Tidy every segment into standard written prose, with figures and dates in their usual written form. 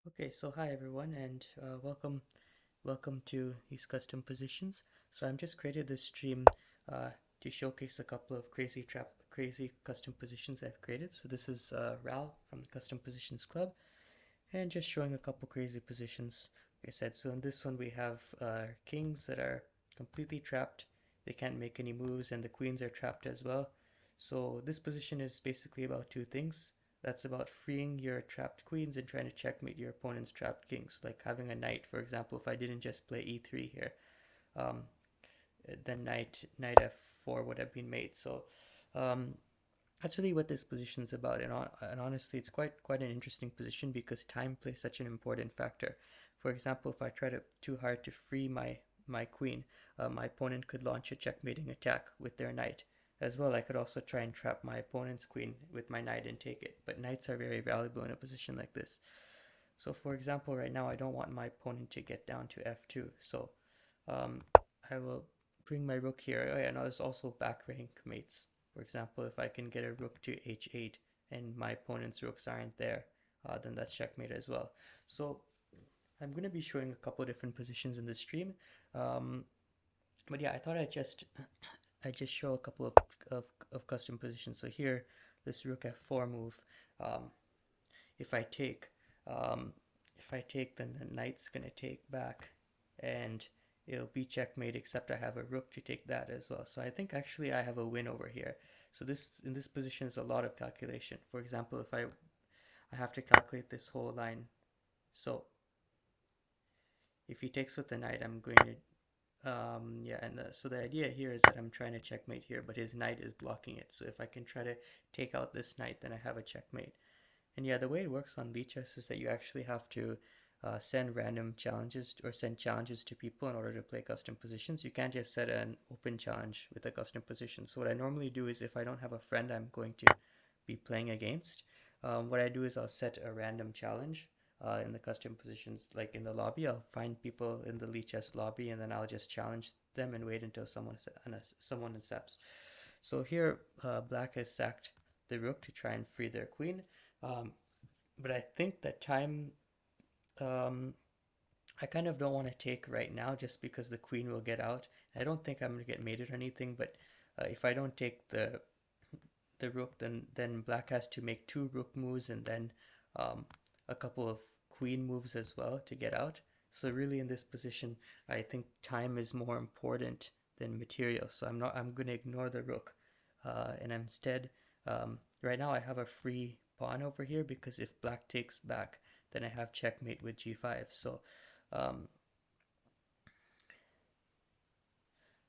Okay, so hi everyone, and welcome to these custom positions. So I'm just created this stream to showcase a couple of crazy custom positions I've created. So this is Ral from the Custom Positions Club, and just showing a couple crazy positions. Like I said, so in this one we have kings that are completely trapped. They can't make any moves, and the queens are trapped as well. So this position is basically about two things. That's about freeing your trapped queens and trying to checkmate your opponent's trapped kings. Like having a knight, for example, if I didn't just play e3 here, um, then knight f4 would have been made. So um, that's really what this position is about, and honestly, it's quite an interesting position because time plays such an important factor. For example, if I try too hard to free my queen, my opponent could launch a checkmating attack with their knight. As well, I could also try and trap my opponent's queen with my knight and take it. But knights are very valuable in a position like this. So, for example, right now I don't want my opponent to get down to f2. So, um, I will bring my rook here. Oh yeah, now there's also back rank mates. For example, if I can get a rook to h8 and my opponent's rooks aren't there, then that's checkmate as well. So I'm going to be showing a couple different positions in the stream. Um, but yeah, I thought I just show a couple of custom positions. So here, this rook f4 move, um, if I take, um, then the knight's gonna take back, and it'll be checkmate. Except I have a rook to take that as well. So I think actually I have a win over here. So this in this position is a lot of calculation. For example, if I have to calculate this whole line. So if he takes with the knight, I'm going to yeah, and so the idea here is that I'm trying to checkmate here, but his knight is blocking it. So if I can try to take out this knight, then I have a checkmate. And yeah, the way it works on Lichess is that you actually have to send random challenges or send challenges to people in order to play custom positions. You can't just set an open challenge with a custom position. So what I normally do is if I don't have a friend I'm going to be playing against, what I do is I'll set a random challenge in the custom positions, like in the lobby. I'll find people in the Lichess lobby and then I'll just challenge them and wait until someone accepts. So here, black has sacked the rook to try and free their queen. Um, but I think that time, um, I kind of don't want to take right now just because the queen will get out. I don't think I'm going to get mated or anything, but if I don't take the rook, then black has to make two rook moves and then um, a couple of queen moves as well to get out. So really in this position, I think time is more important than material. So I'm going to ignore the rook, and instead, right now I have a free pawn over here because if black takes back, then I have checkmate with g5. Um,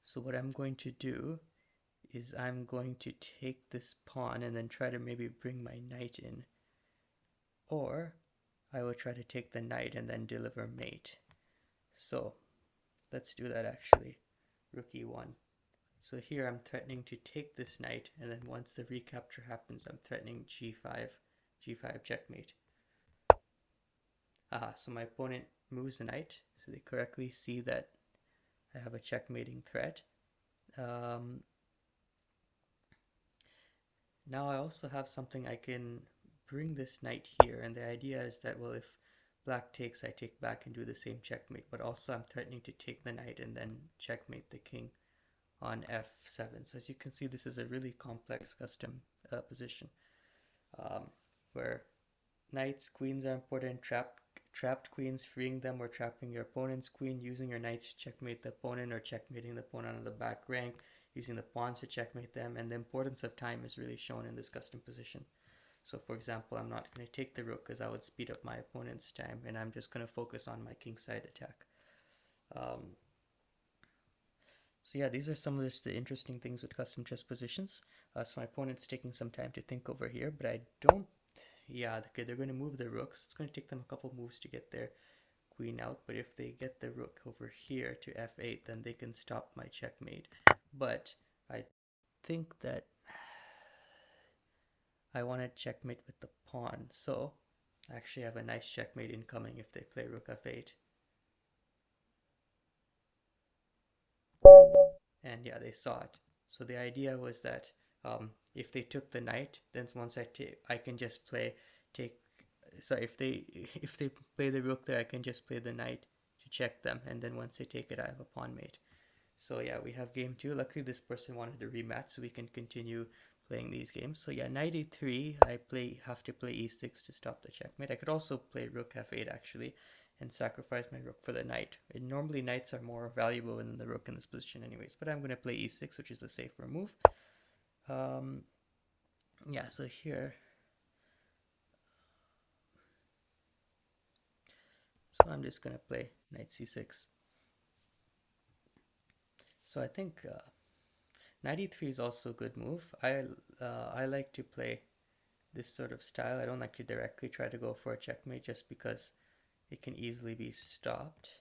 so what I'm going to do is I'm going to take this pawn and then try to maybe bring my knight in. Or I will try to take the knight and then deliver mate. So let's do that actually. Rook e1. So here I'm threatening to take this knight, and then once the recapture happens, I'm threatening g5 checkmate. So my opponent moves the knight, so they correctly see that I have a checkmating threat. Um, Now I also have something I can bring this knight here, and the idea is that, well, if black takes, I take back and do the same checkmate, but also I'm threatening to take the knight and then checkmate the king on f7. So as you can see, this is a really complex custom position, um, where knights, queens are important, trapped queens, freeing them or trapping your opponent's queen, using your knights to checkmate the opponent or checkmating the opponent on the back rank, using the pawns to checkmate them, and the importance of time is really shown in this custom position. So for example, I'm not going to take the rook because I would speed up my opponent's time, and I'm just going to focus on my kingside attack. Um, so yeah, these are some of the interesting things with custom chess positions. So my opponent's taking some time to think over here, but I don't. Yeah, okay, they're going to move the rooks. It's going to take them a couple moves to get their queen out, but if they get the rook over here to f8, then they can stop my checkmate. But I think that I want to checkmate with the pawn, so I actually have a nice checkmate incoming if they play rook f8. And yeah, they saw it. So the idea was that if they took the knight, then once I can just take sorry, if they play the rook there, I can just play the knight to check them, and then once they take it, I have a pawn mate. So yeah, we have game two. Luckily, this person wanted a rematch, so we can continue playing these games. So yeah, knight e3. Have to play e6 to stop the checkmate. I could also play rook f8 actually, and sacrifice my rook for the knight. And normally knights are more valuable than the rook in this position, anyways. But I'm going to play e6, which is the safer move. Yeah. So here. So I'm just going to play knight c6. So I think knight e3 is also a good move. I like to play this sort of style. I don't like to directly try to go for a checkmate just because it can easily be stopped.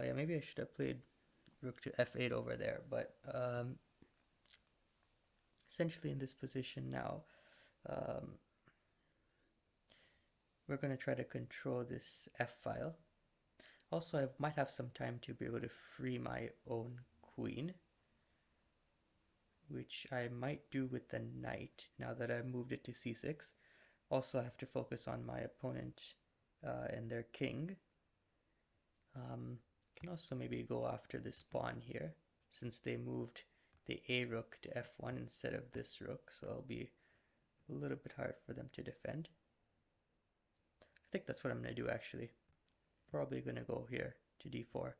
Yeah, maybe I should have played rook to f8 over there, but essentially in this position now, we're going to try to control this f file. Also, I might have some time to be able to free my own queen, which I might do with the knight now that I've moved it to c6. Also, I have to focus on my opponent and their king. Can also maybe go after this pawn here, since they moved the a rook to f1 instead of this rook, so it'll be a little bit hard for them to defend. I think that's what I'm going to do actually. Probably going to go here to d4.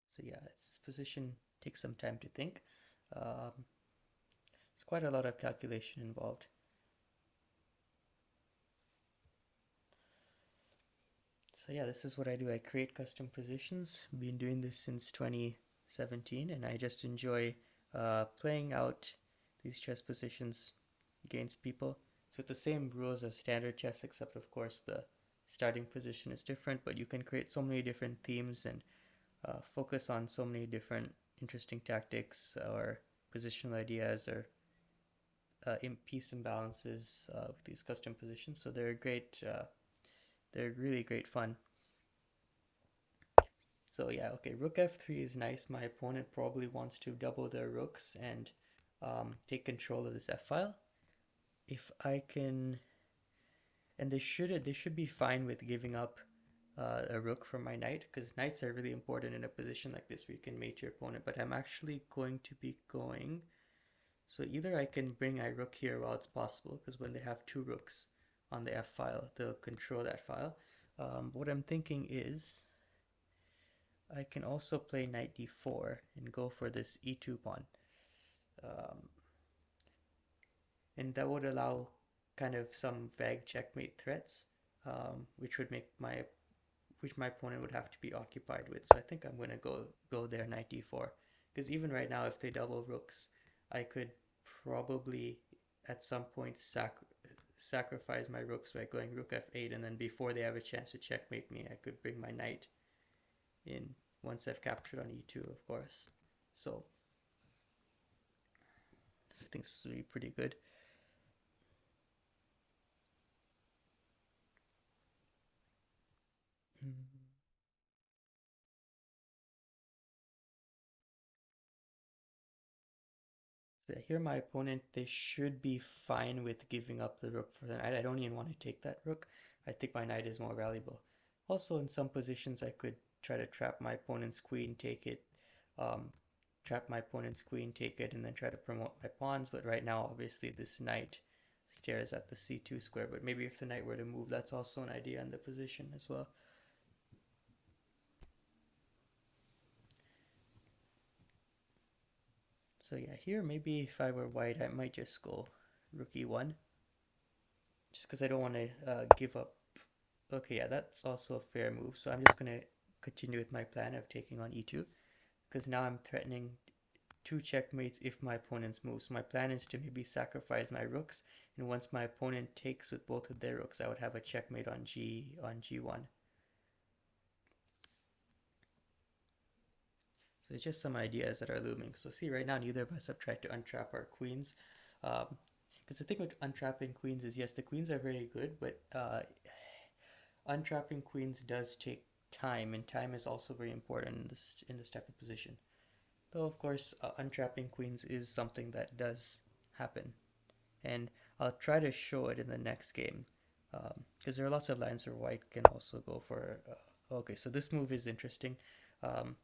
So yeah, its position takes some time to think. It's quite a lot of calculation involved. So yeah, this is what I do. I create custom positions. Been doing this since 2017, and I just enjoy playing out these chess positions against people. So with the same rules as standard chess, except of course the starting position is different, but you can create so many different themes and focus on so many different interesting tactics or positional ideas or piece imbalances with these custom positions. So they're great. They're really great fun. So yeah, okay, rook f3 is nice. My opponent probably wants to double their rooks and take control of this f file. If I can, and they should be fine with giving up a rook for my knight, because knights are really important in a position like this where you can mate your opponent. But I'm actually going to be going, so either I can bring my rook here while it's possible, because when they have two rooks on the f file, they'll control that file. What I'm thinking is I can also play knight d4 and go for this e2 pawn. And that would allow kind of some vague checkmate threats, which would make my opponent would have to be occupied with. So I think I'm going to go there knight d4, because even right now if they double rooks, I could probably at some point sacrifice my rooks by going rook f8, and then before they have a chance to checkmate me, I could bring my knight in once I've captured on e2, of course. So I think this will be pretty good. So here my opponent, they should be fine with giving up the rook for the knight. I don't even want to take that rook. I think my knight is more valuable. Also, in some positions, I could try to trap my opponent's queen, take it, trap my opponent's queen, take it, and then try to promote my pawns. But right now, obviously, this knight stares at the c2 square. But maybe if the knight were to move, that's also an idea in the position as well. So yeah, here maybe if I were white, I might just go rook e1. Just because I don't want to give up. Okay, yeah, that's also a fair move. So I'm just going to continue with my plan of taking on e2, because now I'm threatening two checkmates if my opponent's move. So my plan is to maybe sacrifice my rooks, and once my opponent takes with both of their rooks, I would have a checkmate on g1. So it's just some ideas that are looming. So see, right now neither of us have tried to untrap our queens. Because the thing with untrapping queens is, yes, the queens are very good, but untrapping queens does take time, and time is also very important in this type of position. Though of course, untrapping queens is something that does happen, and I'll try to show it in the next game, because there are lots of lines where white can also go for. Okay, so this move is interesting. Um,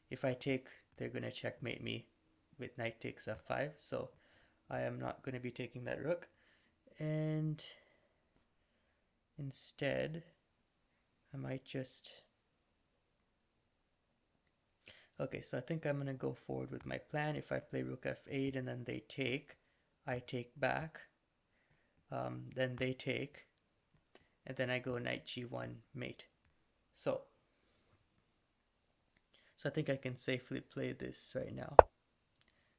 if I take, they're gonna checkmate me with knight takes f5, so I am not going to be taking that rook, and instead I might just. Okay, so I think I'm going to go forward with my plan. If I play rook f8 and then they take, I take back, then they take, and then I go knight g1 mate. So I think I can safely play this right now.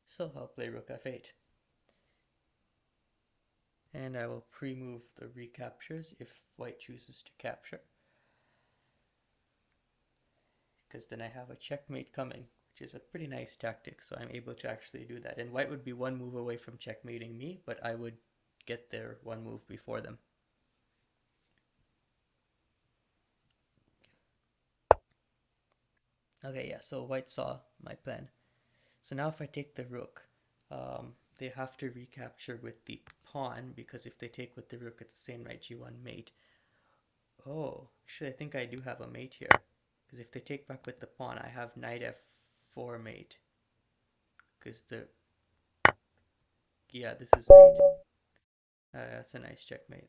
So I'll play rook f8. And I will pre-move the recaptures if white chooses to capture, because then I have a checkmate coming, which is a pretty nice tactic, so I'm able to actually do that. And white would be one move away from checkmating me, but I would get there one move before them. Okay, yeah, so white saw my plan. So now if I take the rook, they have to recapture with the pawn, because if they take with the rook, it's the same knight g1 mate. Oh, actually I think I do have a mate here, because if they take back with the pawn, I have knight f4 mate, because the, yeah, this is mate. That's a nice checkmate.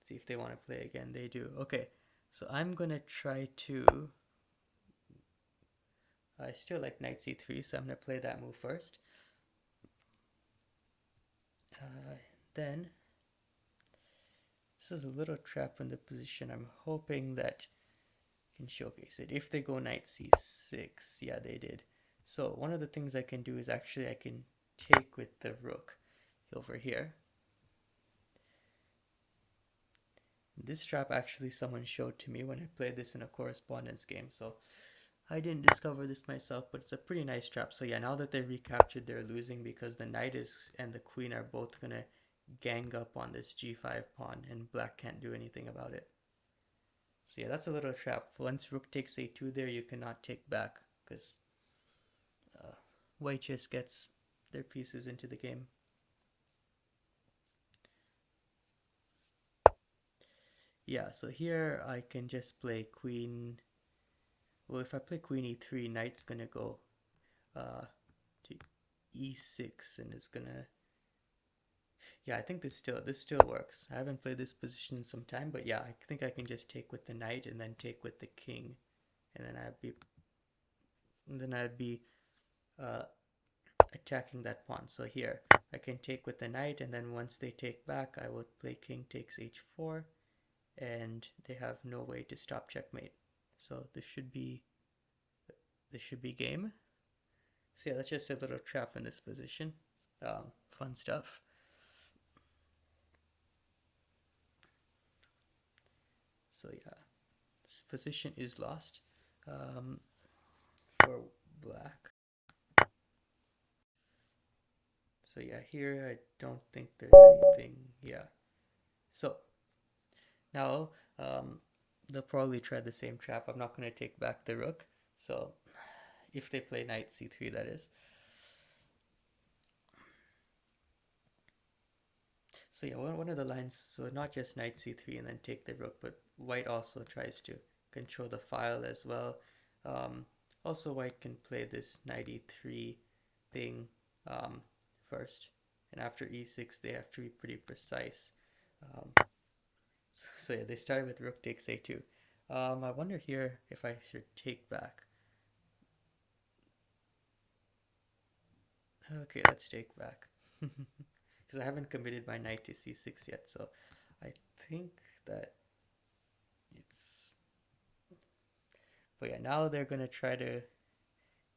See if they want to play again. They do. Okay, so I'm gonna try to. I still like knight c3, so I'm gonna play that move first. Then this is a little trap in the position. I'm hoping that I can showcase it. If they go knight c6, yeah, they did. So one of the things I can do is actually I can take with the rook over here. This trap actually someone showed to me when I played this in a correspondence game, so I didn't discover this myself, but it's a pretty nice trap. So yeah, now that they recaptured, they're losing because the knight is and the queen are both gonna gang up on this g5 pawn, and black can't do anything about it. So yeah, that's a little trap. Once rook takes a2 there, you cannot take back, because white just gets their pieces into the game. Yeah, so here I can just play queen. Well, if I play queen e3, knight's gonna go to e6, and it's gonna. Yeah, I think this still works. I haven't played this position in some time, but yeah, I think I can just take with the knight and then take with the king, and then I'd be uh, attacking that pawn. So here I can take with the knight, and then once they take back, I will play king takes h4, and they have no way to stop checkmate. So this should be game. So yeah, that's just a little trap in this position. Fun stuff. So yeah, this position is lost for black. So yeah, here I don't think there's anything. Yeah. So now they'll probably try the same trap. I'm not going to take back the rook. So if they play knight c3, that is. So yeah, one of the lines, so not just knight c3 and then take the rook, but white also tries to control the file as well. Also, white can play this knight e3 thing first, and after e6 they have to be pretty precise. So yeah, they started with rook takes a2. I wonder here if I should take back. Okay, let's take back. Because I haven't committed my knight to c6 yet, so I think that it's. But yeah, now they're going to try to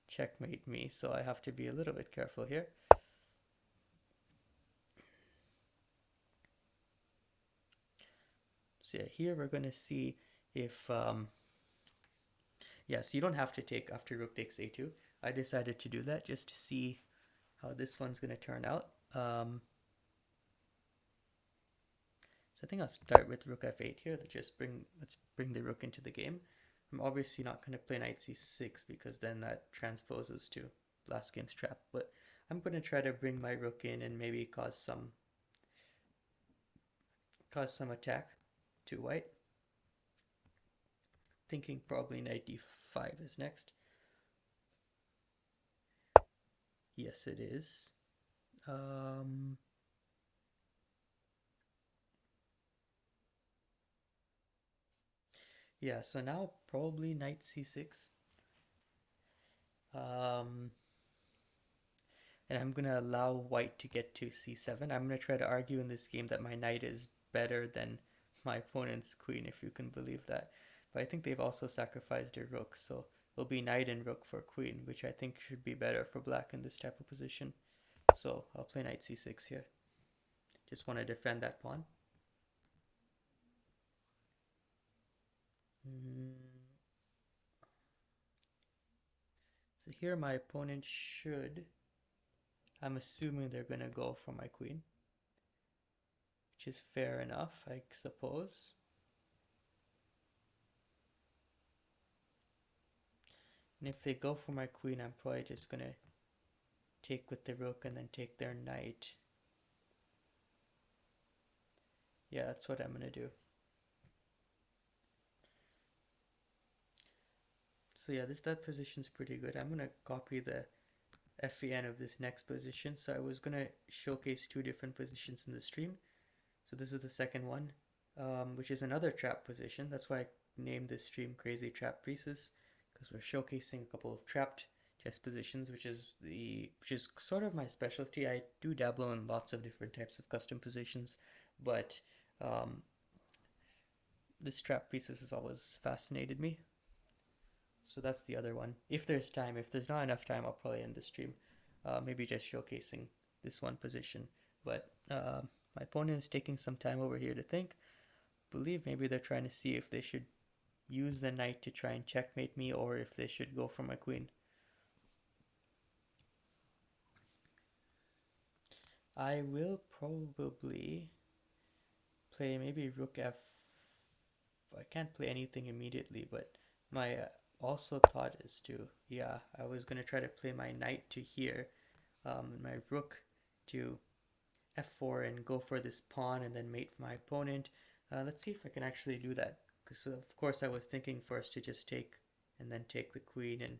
checkmate me, so I have to be a little bit careful here. So yeah, here we're going to see if yeah, so you don't have to take after rook takes a2. I decided to do that just to see how this one's going to turn out. So I think I'll start with rook f8 here. Let's bring the rook into the game. I'm obviously not going to play knight c6 because then that transposes to last game's trap. But I'm going to try to bring my rook in and maybe cause some attack to white. Thinking probably knight d5 is next. Yes, it is. Yeah, so now probably knight c6. And I'm going to allow white to get to c7. I'm going to try to argue in this game that my knight is better than my opponent's queen, if you can believe that. But I think they've also sacrificed their rook, so it'll be knight and rook for queen, which I think should be better for black in this type of position. So I'll play knight c6 here. Just want to defend that pawn. So here my opponent should, I'm assuming they're going to go for my queen, which is fair enough, I suppose. And if they go for my queen, I'm probably just going to take with the rook and then take their knight. Yeah, that's what I'm going to do. So yeah, that position's pretty good. I'm going to copy the FEN of this next position. So I was going to showcase two different positions in the stream. So this is the second one, which is another trap position. That's why I named this stream Crazy Trap Pieces, because we're showcasing a couple of trapped chess positions, which is sort of my specialty. I do dabble in lots of different types of custom positions, but this trap pieces has always fascinated me. So that's the other one. If there's time, if there's not enough time, I'll probably end the stream. Maybe just showcasing this one position. But my opponent is taking some time over here to think. I believe maybe they're trying to see if they should use the knight to try and checkmate me or if they should go for my queen. I will probably play maybe rook f. I can't play anything immediately, but my also thought is to, yeah, I was going to try to play my knight to here, my rook to f4 and go for this pawn and then mate for my opponent. Let's see if I can actually do that, because of course I was thinking first to just take and then take the queen and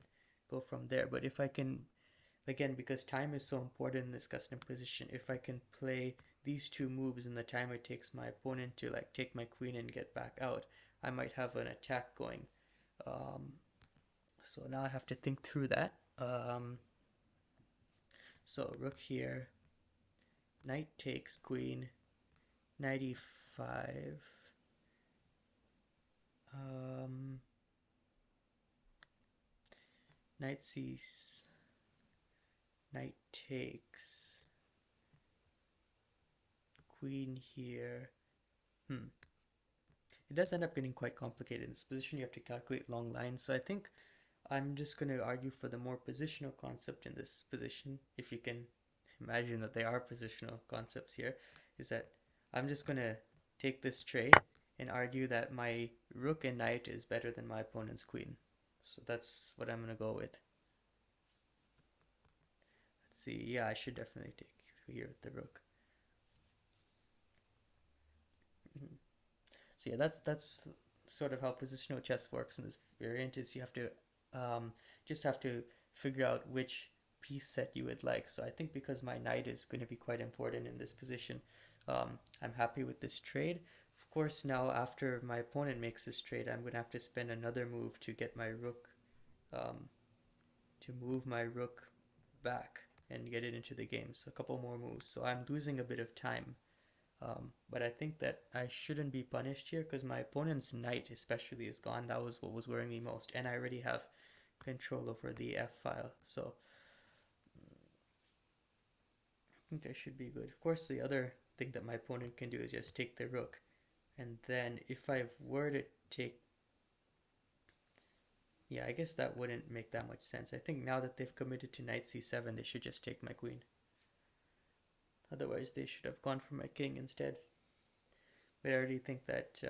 go from there. But if I can, again, because time is so important in this custom position, if I can play these two moves in the time it takes my opponent to like take my queen and get back out, I might have an attack going. So now I have to think through that. So rook here, knight takes queen, knight e5. Knight c, knight takes, queen here. It does end up getting quite complicated. In this position, you have to calculate long lines. So I think I'm just going to argue for the more positional concept in this position. If you can imagine that they are positional concepts here, is that I'm just going to take this trade and argue that my rook and knight is better than my opponent's queen. So that's what I'm going to go with. Let's see. Yeah, I should definitely take here with the rook. So yeah, that's sort of how positional chess works in this variant. Is you have to just have to figure out which piece set you would like. So I think because my knight is going to be quite important in this position, I'm happy with this trade. Of course, now after my opponent makes this trade, I'm going to have to spend another move to get my rook, to move my rook back and get it into the game. So a couple more moves. So I'm losing a bit of time. But I think that I shouldn't be punished here because my opponent's knight especially is gone. That was what was worrying me most. And I already have control over the f file. So I think I should be good. Of course, the other thing that my opponent can do is just take the rook. And then if I were to take... Yeah, I guess that wouldn't make that much sense. I think now that they've committed to knight c7, they should just take my queen. Otherwise, they should have gone for my king instead. But I already think that,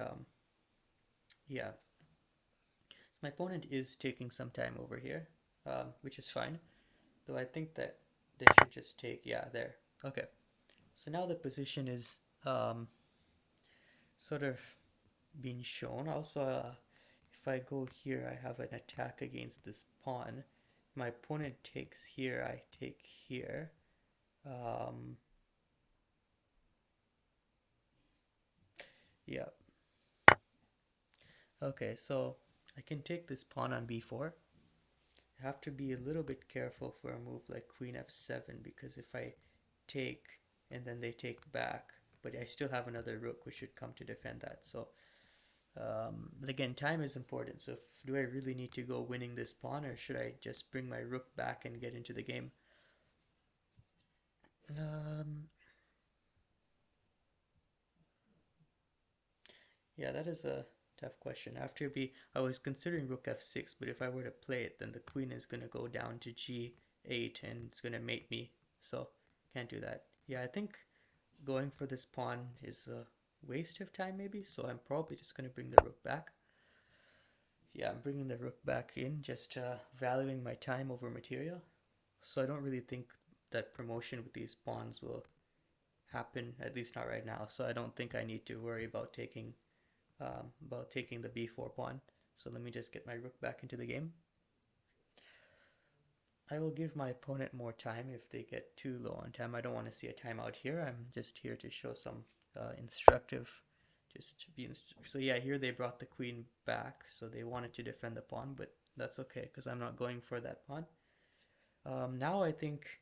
yeah. So my opponent is taking some time over here, which is fine. Though I think that they should just take, yeah, there. Okay. So now the position is sort of being shown. Also, if I go here, I have an attack against this pawn. If my opponent takes here, I take here. Um, yeah. Okay, so I can take this pawn on b4. I have to be a little bit careful for a move like queen f7 because if I take and then they take back, but I still have another rook which should come to defend that. So, but again, time is important. So, do I really need to go winning this pawn, or should I just bring my rook back and get into the game? Um, yeah, that is a tough question. After b, I was considering rook f6, but if I were to play it, then the queen is going to go down to g8 and it's going to mate me. So, can't do that. Yeah, I think going for this pawn is a waste of time maybe, so I'm probably just going to bring the rook back. Yeah, I'm bringing the rook back in, just valuing my time over material. So I don't really think that promotion with these pawns will happen, at least not right now. So I don't think I need to worry about taking the b4 pawn. So let me just get my rook back into the game. I will give my opponent more time if they get too low on time. I don't want to see a timeout here. I'm just here to show some instructive, just to be so yeah, here they brought the queen back, so they wanted to defend the pawn, but that's okay because I'm not going for that pawn. Now I think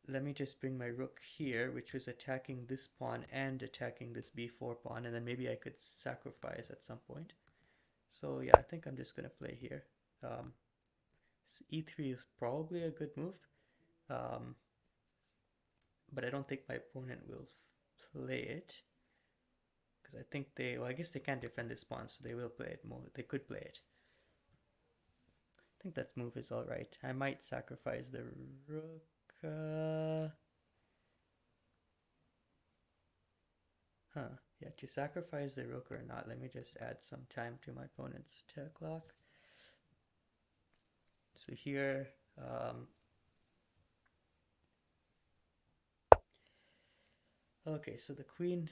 let me just bring my rook here, which was attacking this pawn and attacking this b4 pawn, and then maybe I could sacrifice at some point. So yeah, I think I'm just gonna play here. Um, e3 is probably a good move. Um, but I don't think my opponent will play it because I think they, well, I guess they can't defend this pawn, so they will play it more. They could play it. I think that move is all right. I might sacrifice the rook. Yeah, to sacrifice the rook or not, let me just add some time to my opponent's clock. So here, okay, so the queen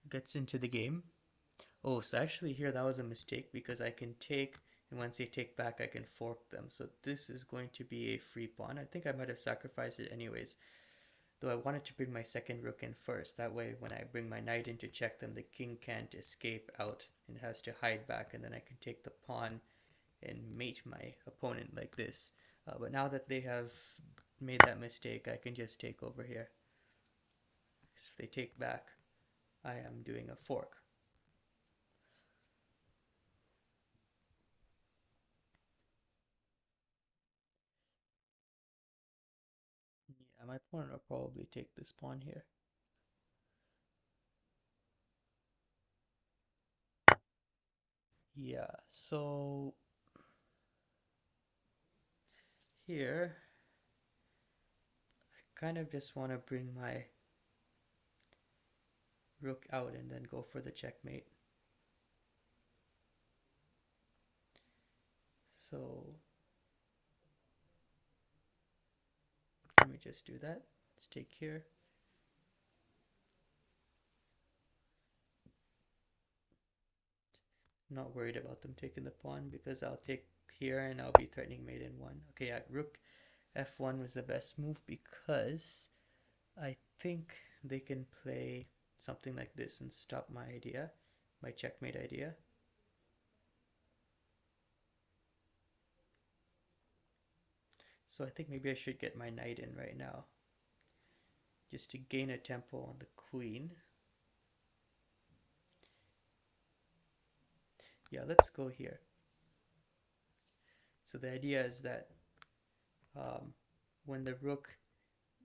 gets into the game. Oh, so actually here that was a mistake because I can take, and once they take back, I can fork them. So this is going to be a free pawn. I think I might have sacrificed it anyways, though I wanted to bring my second rook in first. That way, when I bring my knight in to check them, the king can't escape out and has to hide back, and then I can take the pawn and mate my opponent like this. But now that they have made that mistake, I can just take over here. So if they take back, I am doing a fork. Yeah, my opponent will probably take this pawn here. Yeah, so here I kind of just want to bring my rook out and then go for the checkmate. So let me just do that. Let's take here. I'm not worried about them taking the pawn because I'll take here and I'll be threatening mate in one. Okay, yeah, rook f1 was the best move because I think they can play something like this and stop my idea, my checkmate idea. So I think maybe I should get my knight in right now just to gain a tempo on the queen. Yeah, let's go here. So the idea is that um, when the rook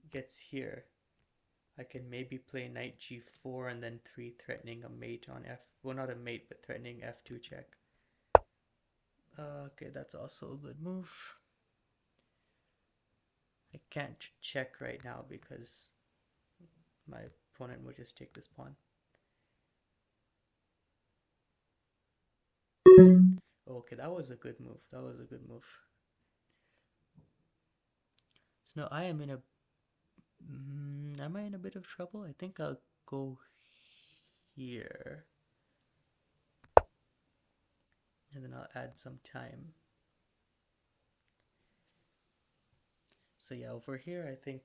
gets here, I can maybe play knight g4 and then 3 threatening a mate on f, well not a mate but threatening f2 check. Okay, that's also a good move. I can't check right now because my opponent will just take this pawn. Okay, that was a good move. That was a good move. So now I am in a... am I in a bit of trouble? I think I'll go here. And then I'll add some time. So yeah, over here I think...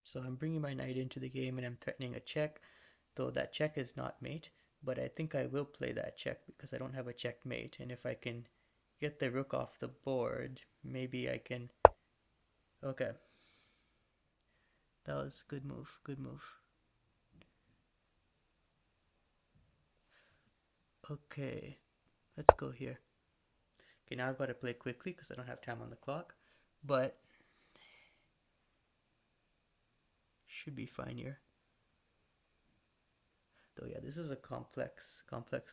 So I'm bringing my knight into the game and I'm threatening a check, though that check is not mate. But I think I will play that check because I don't have a checkmate. And if I can get the rook off the board, maybe I can... Okay. That was good move, good move. Okay, let's go here. Okay, now I've got to play quickly because I don't have time on the clock. But should be fine here. Though yeah, this is a complex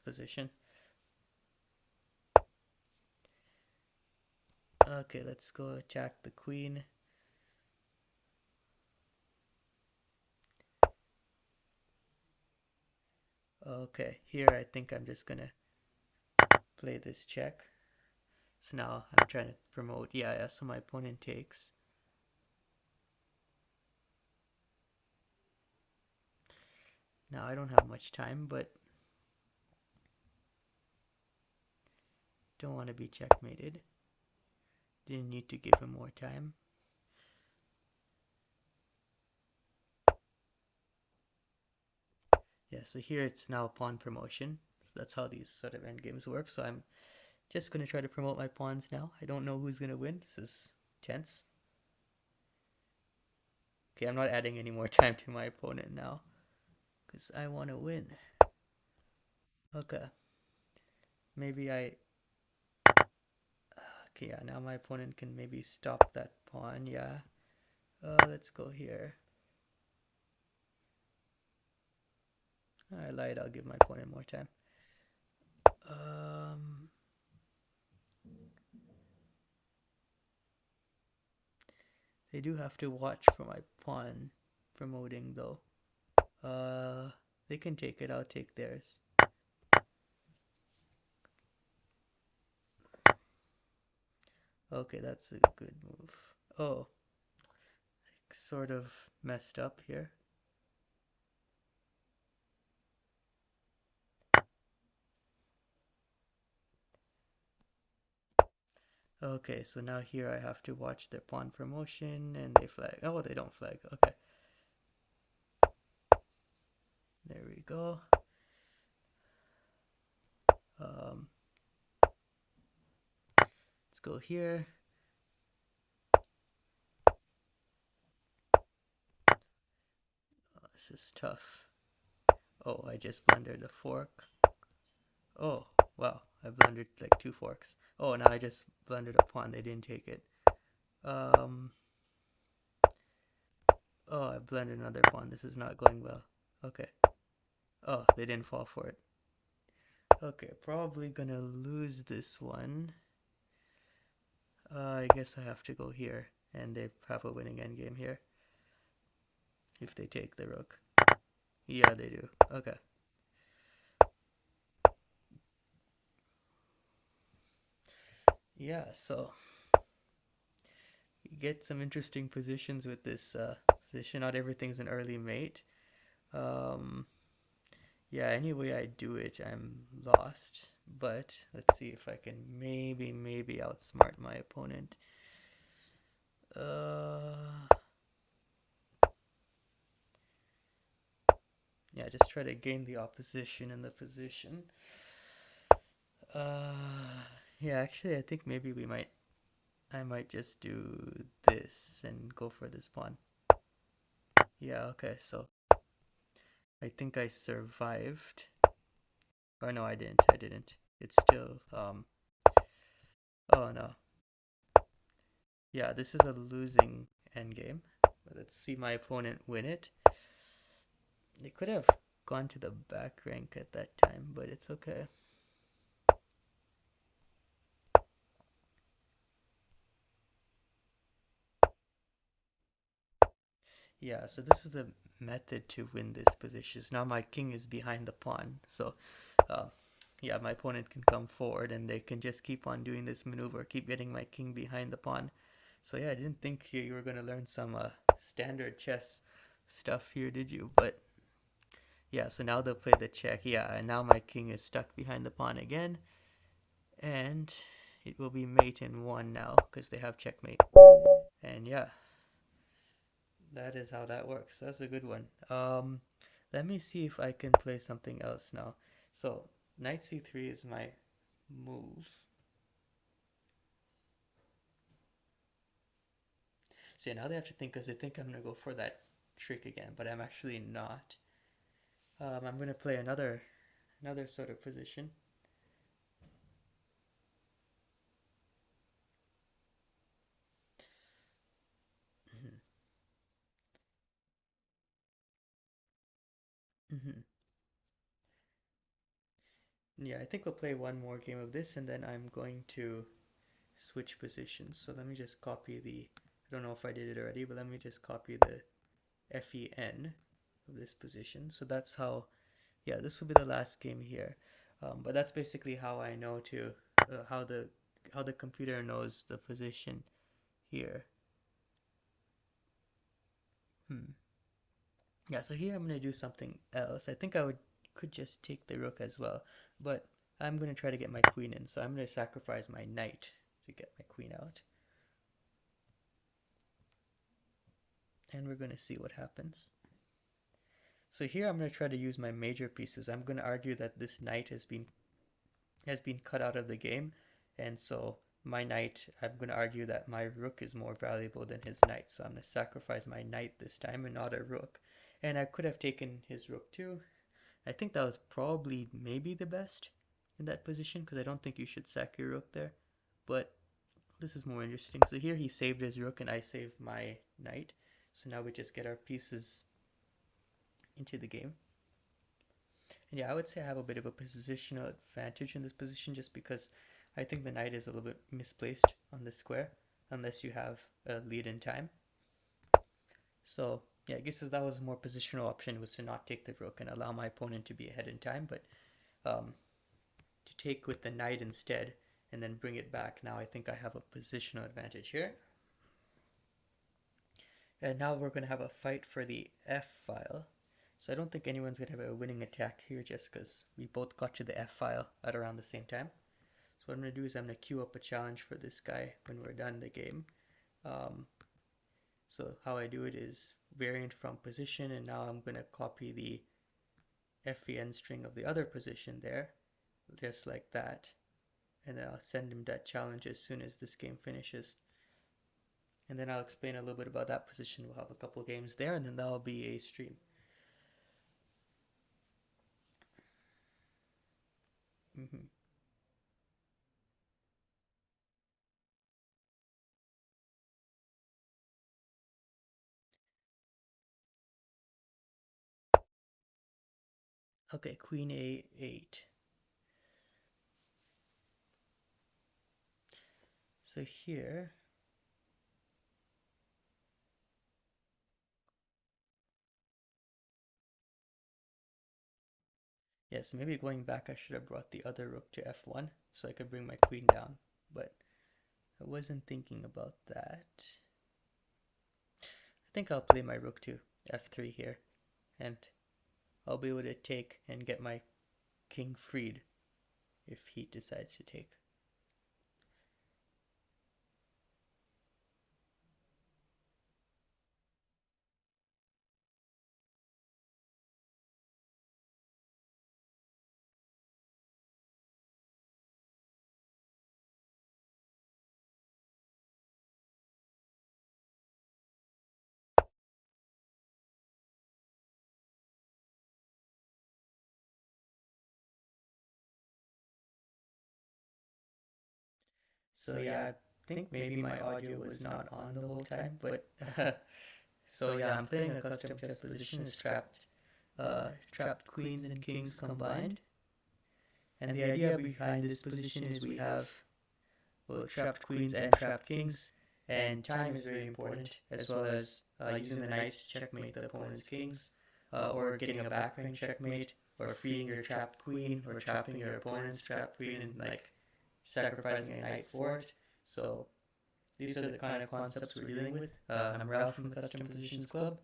position. Okay, let's go attack the queen. Okay, here I think I'm just gonna play this check. So now I'm trying to promote, yeah, so my opponent takes. Now I don't have much time, but don't want to be checkmated. Didn't need to give him more time. Yeah, so here it's now pawn promotion. So that's how these sort of endgames work. So I'm just going to try to promote my pawns now. I don't know who's going to win. This is tense. Okay, I'm not adding any more time to my opponent now because I want to win. Okay. Maybe I... Okay, yeah, now my opponent can maybe stop that pawn, yeah. Let's go here. I lied, I'll give my opponent more time. They do have to watch for my pawn promoting though. They can take it, I'll take theirs. Okay, that's a good move. Oh, sort of messed up here. Okay, so now here I have to watch their pawn promotion and they flag. Oh, they don't flag. Okay. There we go. Let's go here. Oh, this is tough. Oh, I just blundered a fork. Oh, wow. I blundered like 2 forks. Oh, now I just blundered a pawn. They didn't take it. Oh, I blundered another pawn. This is not going well. Okay. Oh, they didn't fall for it. Okay, probably gonna lose this one. I guess I have to go here, and they have a winning endgame here. If they take the rook. Yeah, they do. Okay. Yeah, so you get some interesting positions with this position. Not everything's an early mate. Yeah, any way I do it, I'm lost. But let's see if I can maybe outsmart my opponent. Yeah, just try to gain the opposition in the position. Yeah, actually, I think maybe I might just do this and go for this pawn. Yeah, okay, so I think I survived. Or no, I didn't. It's still, oh no. Yeah, this is a losing endgame. Let's see my opponent win it. They could have gone to the back rank at that time, but it's okay. Yeah, so this is the method to win this position. Now my king is behind the pawn, so uh, yeah, my opponent can come forward and they can just keep on doing this maneuver, keep getting my king behind the pawn. So yeah, I didn't think you were going to learn some standard chess stuff here, did you? But yeah, so now they'll play the check. Yeah, and now my king is stuck behind the pawn again, and it will be mate in one now because they have checkmate. And yeah, that is how that works. That's a good one. Let me see if I can play something else now. So knight c3 is my move. See, now they have to think because they think I'm gonna go for that trick again, but I'm actually not. I'm gonna play another sort of position. Mm-hmm. Yeah, I think we'll play one more game of this, and then I'm going to switch positions. So let me just copy the. I don't know if I did it already, but let me just copy the FEN of this position. So that's how. Yeah, this will be the last game here. But that's basically how I know to how the computer knows the position here. Hmm. Yeah, so here I'm going to do something else. I think I could just take the rook as well, but I'm going to try to get my queen in. So I'm going to sacrifice my knight to get my queen out. And we're going to see what happens. So here I'm going to try to use my major pieces. I'm going to argue that this knight has been cut out of the game, and so my knight, I'm going to argue that my rook is more valuable than his knight. So I'm going to sacrifice my knight this time and not a rook. And I could have taken his rook too. I think that was probably maybe the best in that position because I don't think you should sack your rook there. But this is more interesting. So here he saved his rook and I saved my knight. So now we just get our pieces into the game. And yeah, I would say I have a bit of a positional advantage in this position just because I think the knight is a little bit misplaced on this square unless you have a lead in time. So yeah, I guess that was a more positional option, was to not take the rook and allow my opponent to be ahead in time, but um, to take with the knight instead and then bring it back, now I think I have a positional advantage here. And now we're going to have a fight for the F file. So I don't think anyone's going to have a winning attack here just because we both got to the F file at around the same time. So what I'm going to do is I'm going to queue up a challenge for this guy when we're done the game. Um, so how I do it is variant from position, and now I'm going to copy the FEN string of the other position there, just like that. And then I'll send him that challenge as soon as this game finishes. And then I'll explain a little bit about that position. We'll have a couple games there, and then that'll be a stream. Mm-hmm. Okay, Queen A8. So here, yes, maybe going back I should have brought the other rook to F1 so I could bring my queen down, but I wasn't thinking about that. I think I'll play my rook to F3 here, and I'll be able to take and get my king freed if he decides to take. So yeah, I think maybe my audio was not on the whole time, but so yeah, I'm playing a custom chess position. It's trapped queens and kings combined. And the idea behind this position is we have, well, trapped queens and trapped kings, and time is very important, as well as using the knights to checkmate the opponent's kings, or getting a back rank checkmate, or freeing your trapped queen, or trapping your opponent's trapped queen and like sacrificing a knight for it. So these are the kind of concepts we're dealing with. I'm Ralph from the Custom Positions Club,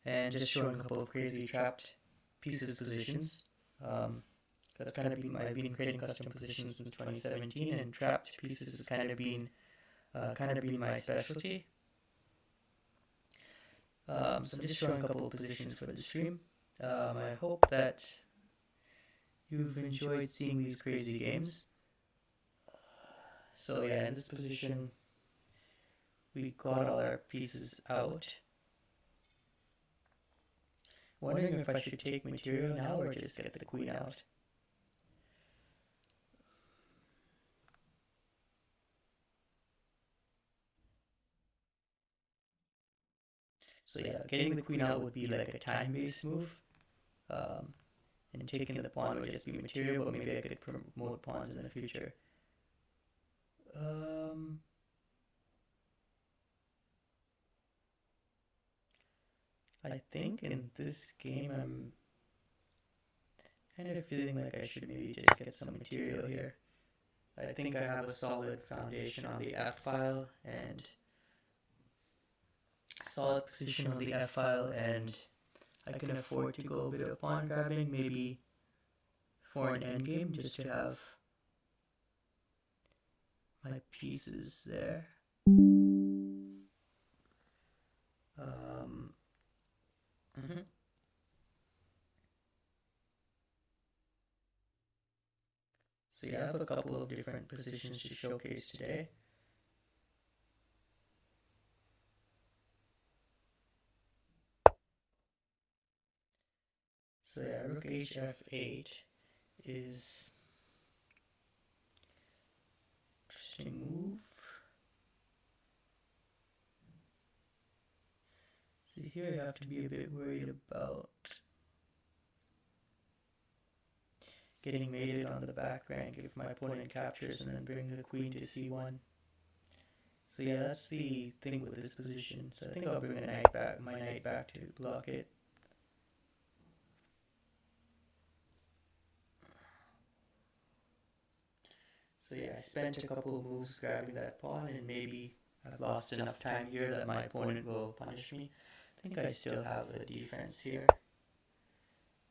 and just showing a couple of crazy trapped pieces positions. That's kind of been, I've been creating custom positions since 2017, and trapped pieces has kind of been my specialty. So I'm just showing a couple of positions for the stream. I hope that you've enjoyed seeing these crazy games. So yeah, in this position, we got all our pieces out. Wondering if I should take material now or just get the queen out. So yeah, getting the queen out would be like a time-based move. And taking the pawn would just be material, but maybe I could promote pawns in the future. I think in this game I'm kind of feeling like I should maybe just get some material here. I think I have a solid foundation on the F file and solid position on the F file, and I can afford to go a bit of pawn grabbing, maybe for an endgame, just to have my pieces there. So yeah, I have a couple of different positions to showcase today. So yeah, rook hf8 is interesting move. So here you have to be a bit worried about getting mated on the back rank if my opponent captures and then bring the queen to c1. So yeah, that's the thing with this position. So I think I'll bring my knight back to block it. So yeah, I spent a couple of moves grabbing that pawn, and maybe I've lost enough time here that my opponent will punish me. I think I still have a defense here.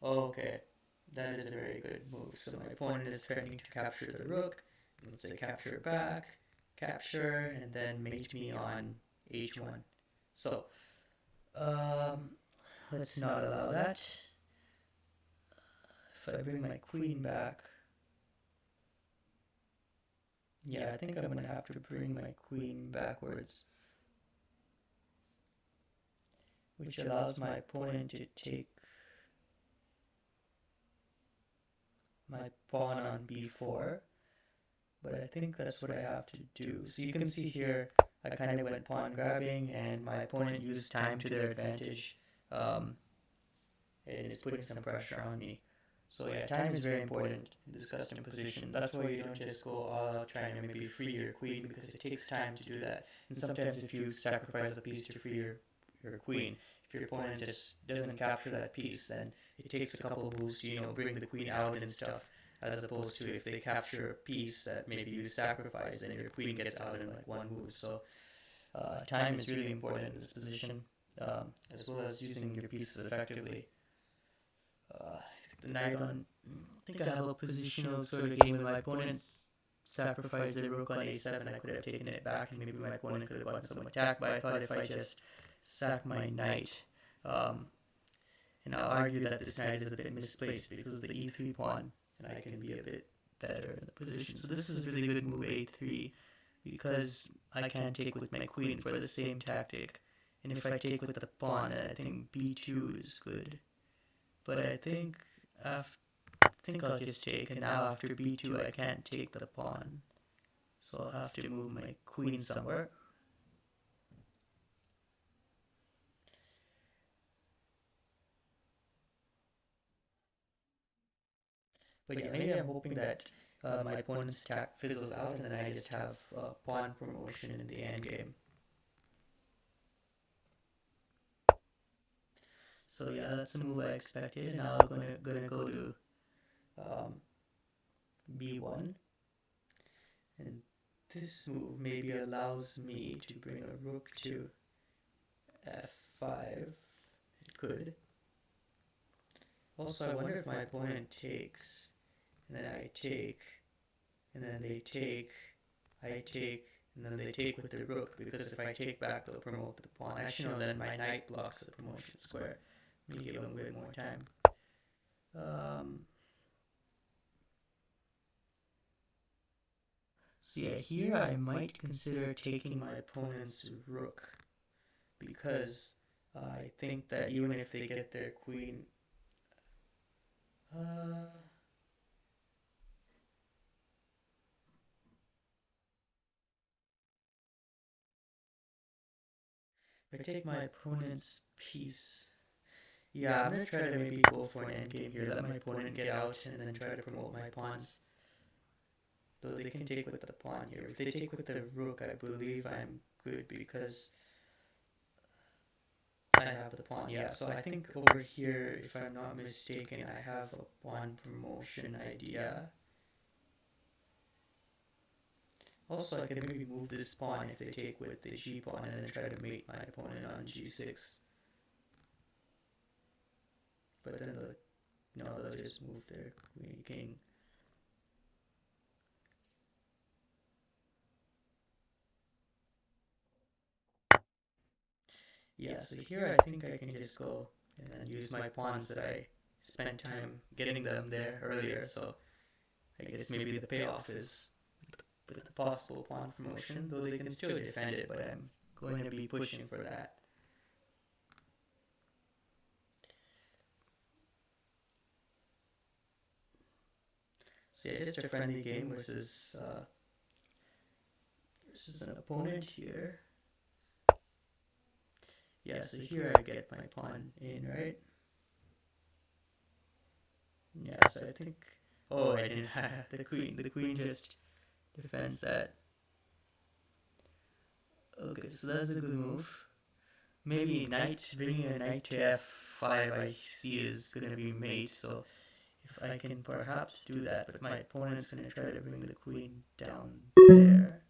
Okay, that is a very good move. So my opponent is threatening to capture the rook. Let's say capture back, capture, and then mate me on h1. So, let's not allow that. If I bring my queen back, yeah, I think I'm gonna have to bring my queen backwards, which allows my opponent to take my pawn on b4, but I think that's what I have to do. So you can see here, I kind of went pawn grabbing, and my opponent used time to their advantage, and is putting some pressure on me. So yeah, time is very important in this custom position. That's why you don't just go all out trying to maybe free your queen, because it takes time to do that. And sometimes if you sacrifice a piece to free your queen, if your opponent just doesn't capture that piece, then it takes a couple of moves to, bring the queen out and stuff, as opposed to if they capture a piece that maybe you sacrifice, then your queen gets out in like one move. So time is really important in this position, as well as using your pieces effectively. The knight on, I think I have a positional sort of game when my opponents sacrificed their rook on a7, I could have taken it back and maybe my opponent could have gotten some attack, but I thought if I just sack my knight, and I'll argue that this knight is a bit misplaced because of the e3 pawn, and I can be a bit better in the position. So this is a really good move, a3, because I can't take with my queen for the same tactic, and if I take with the pawn, then I think b2 is good. But I think I'll just take, and now after b2 I can't take the pawn, so I'll have to move my queen somewhere. But yeah, maybe I'm hoping that my opponent's attack fizzles out and then I just have pawn promotion in the endgame. So yeah, that's the move I expected. And now I'm gonna go to b1, and this move maybe allows me to bring a rook to f5. It could. Also, I wonder if my opponent takes, and then I take, and then they take, I take, and then they take with the rook, because if I take back, they'll promote the pawn. Actually, no, then my knight blocks the promotion square. Let me give them way more time. So yeah, here I might consider taking my opponent's rook, because I think that even if they get their queen, if I take my opponent's piece, yeah, I'm gonna try to maybe go for an endgame here, let my opponent get out, and then try to promote my pawns. Though they can take with the pawn here. If they take with the rook, I believe I'm good because I have the pawn. Yeah, so I think over here, if I'm not mistaken, I have a pawn promotion idea. Also, I can maybe move this pawn if they take with the g pawn and then try to mate my opponent on g6. But then they'll just move their queen king. Yeah, so here I think I can just go and then use my pawns that I spent time getting them there earlier, so I guess maybe the payoff is with the possible pawn promotion, though they can still defend it, but I'm going to be pushing for that. So yeah, just a friendly game versus an opponent here. Yeah, so here I get my pawn in, right? Yeah, so I think... Oh, I didn't have the queen. The queen just defends that. Okay, so that's a good move. Maybe knight, bringing a knight to f5 I see is going to be mate, so if I can perhaps do that, but my opponent's going to try to bring the queen down there.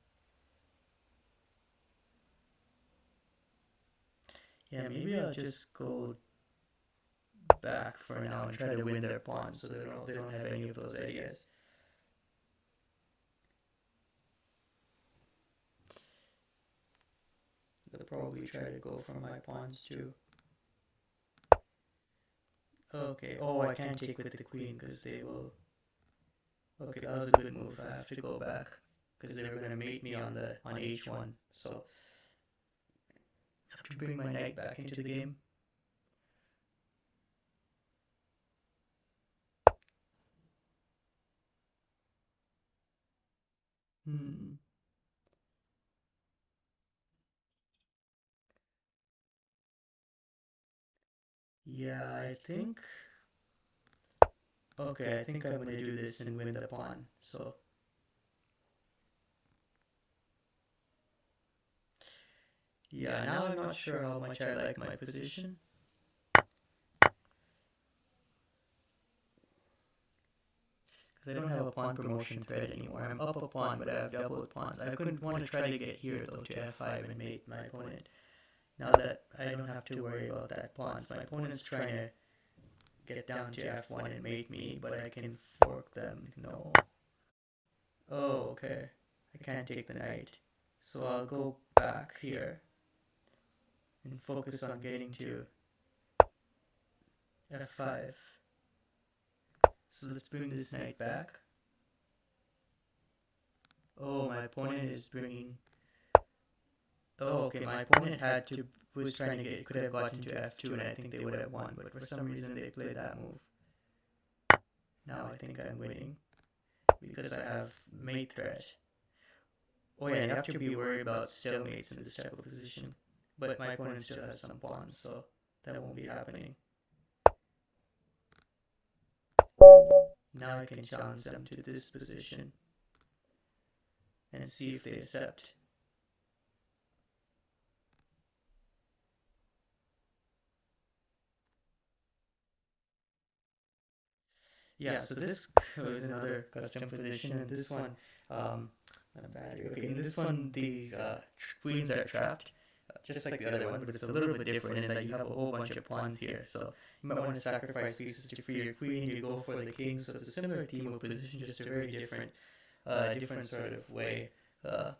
Yeah, maybe I'll just go back for now and try to win their pawn so they don't have any of those ideas. They'll probably try to go for my pawns too. Okay, oh, I can't take with the queen because they will... Okay, that was a good move. I have to go back because they were going to mate me on h1, so I have to bring my knight back into the game. Yeah, I think... Okay, I think I'm going to do this and win the pawn, so... Yeah, now I'm not sure how much I like my position. Because I don't have a pawn promotion threat anymore. I'm up a pawn, but I have doubled pawns. I couldn't want to try to get here, though, to f5 and mate my opponent. Now that I don't have to worry about that pawns, my opponent's trying to get down to f1 and mate me, but I can fork them. No. Oh, okay. I can't take the knight. So I'll go back here and focus on getting to f5. So let's bring this knight back. Oh, my opponent is bringing... Oh, okay, my opponent was trying to could have gotten to f2 and I think they would have won, but for some reason they played that move. Now I think I'm winning because I have mate threat. Oh yeah, you have to be worried about stalemates in this type of position. But my opponent still has some pawns, so that won't be happening. Now I can challenge them to this position and see if they accept. Yeah, so this was another custom position, and this one, my battery. Okay, in this one, the queens are trapped, just like the other one, but it's a little bit different in that you have a whole bunch of pawns here. So you might want to sacrifice pieces to free your queen. You go for the king. So it's a similar theme of position, just a very different sort of way, uh,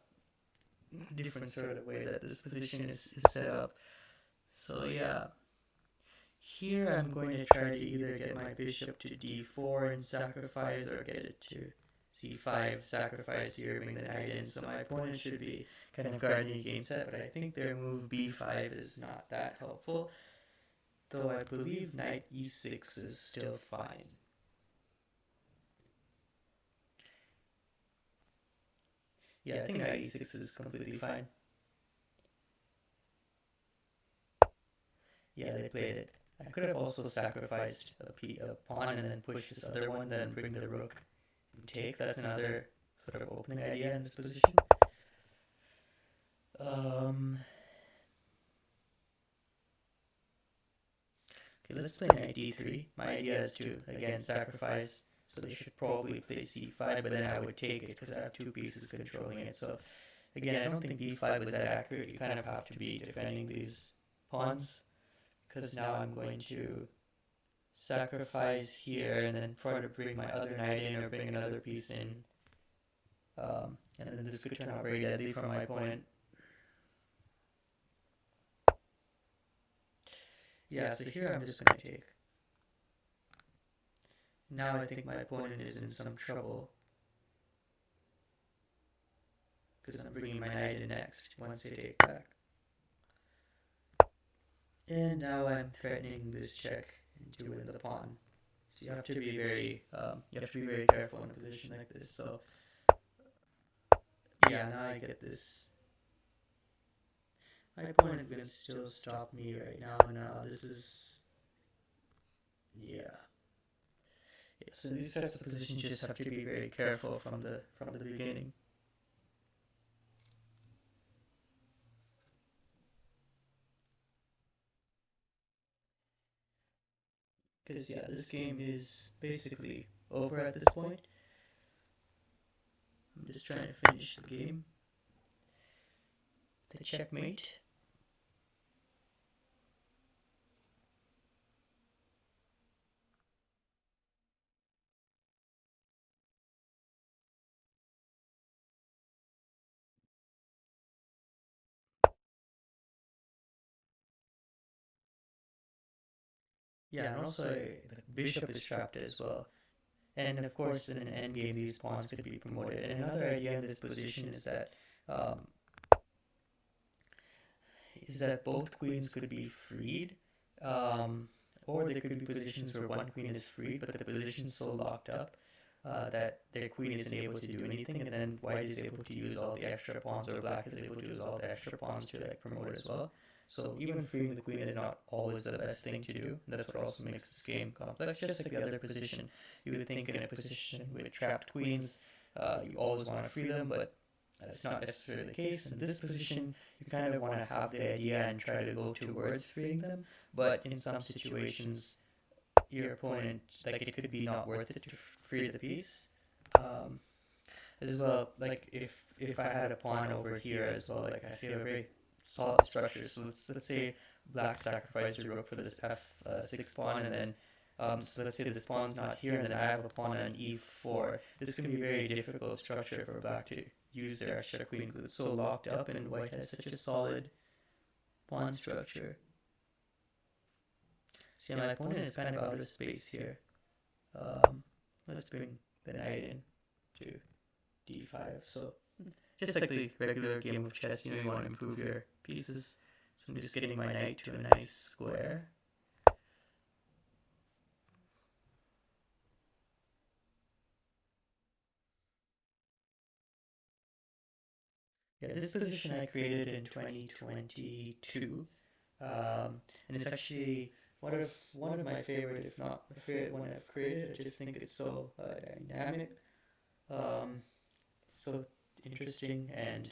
different sort of way that this position is set up. So yeah. Here I'm going to try to either get my bishop to d4 and sacrifice, or get it to c5, sacrifice here, bring the knight in. So my opponent should be kind of guarding against that, but I think their move b5 is not that helpful, though I believe knight e6 is still fine. Yeah, I think knight e6 is completely fine. Yeah, they played it. I could have also sacrificed a pawn and then push this other one, then bring the rook and take. That's another sort of opening idea in this position. Okay, let's play knight d3. My idea is to, again, sacrifice, so they should probably play c5, but then I would take it because I have two pieces controlling it. So, again, I don't think b5 was that accurate. You kind of have to be defending these pawns, because now I'm going to sacrifice here and then try to bring my other knight in or bring another piece in. And then this could turn out very deadly for my opponent. Yeah, so here I'm just going to take. Now I think my opponent is in some trouble, because I'm bringing my knight in next once they take back. And now I'm threatening this check to win the pawn. So you have to be very careful in a position like this. So yeah, now I get this. My opponent can still stop me right now. Now this is, yeah. So these types of positions just have to be very careful from the beginning. Because yeah, this game is basically over at this point. I'm just trying to finish the game. The checkmate. Yeah, and also the bishop is trapped as well. And of course, in an endgame, these pawns could be promoted. And another idea in this position um, is that both queens could be freed, um, or there could be positions where one queen is freed, but the position's so locked up that their queen isn't able to do anything, and then white is able to use all the extra pawns, or black is able to use all the extra pawns to like promote as well. So even freeing the queen is not always the best thing to do. That's what also makes this game complex. Just like the other position, you would think in a position with trapped queens, you always want to free them, but that's not necessarily the case. In this position, you kind of want to have the idea and try to go towards freeing them, but in some situations, your opponent, like, it could be not worth it to free the piece. Um, as well, like if I had a pawn over here as well, like I see a very solid structure. So let's say black sacrificed a rook for this f6 pawn, and then so let's say this pawn's not here, and then I have a pawn on e4. This can be a very difficult structure for black to use their extra queen because it's so locked up, and white has such a solid pawn structure. See, my opponent is kind of out of space here. Let's bring the knight in to d5. So just like the regular game of chess, you want to improve your pieces. So I'm just getting my knight to a nice square. Yeah, this position I created in 2022, and it's actually one of my favorite, if not my favorite one I've created. I just think it's so dynamic, um, so interesting, and